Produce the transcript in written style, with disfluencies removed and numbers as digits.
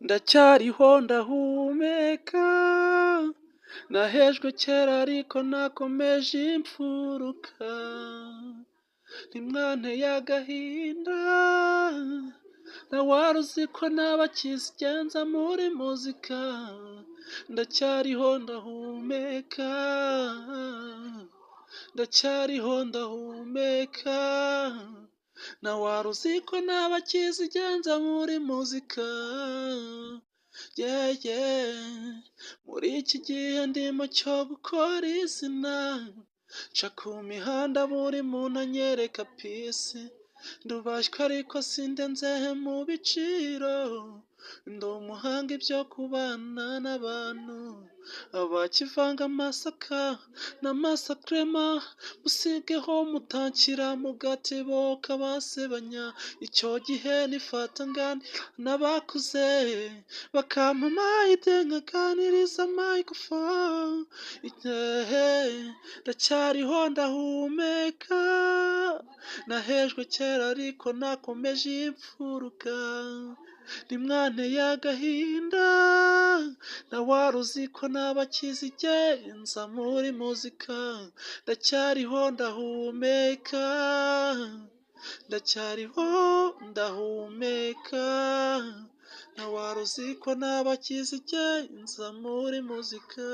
Ndacyariho ndahumeka, nahejwe kera ariko nakomeje imfuruka, ntimwanteye agahinda, ntawari uzi ko naba kizigenza muri muzika, ndacyariho ndahumeka, ndacyariho ndahumeka, ntawari uzi ko naba kizigenza muri muzika, muri iki gihe ndimo cyo gukora izina, nca ku mihanda buri muntu anyereka pisi, ndubashywe ariko sindenze mu biciro, ndi umuhanga ibyo kubana n'abantu, abakivanga amasaka n'amasakrema, musigeho mutanshyira mu gatebo k'abasebanya, icyo gihe nifata nganira n'abakuze, bakampa amahirwe nkaganiriza microphone, ndacyariho ndahumeka, nahejwe kera ariko nakomeje imfuruka, ntimwanteye agahinda, ntawari uzi ko naba kizigenza muri muzika, ndacyariho ndahumeka, ndacyariho ndahumeka, ntawari uzi ko naba kizigenza muri muzika.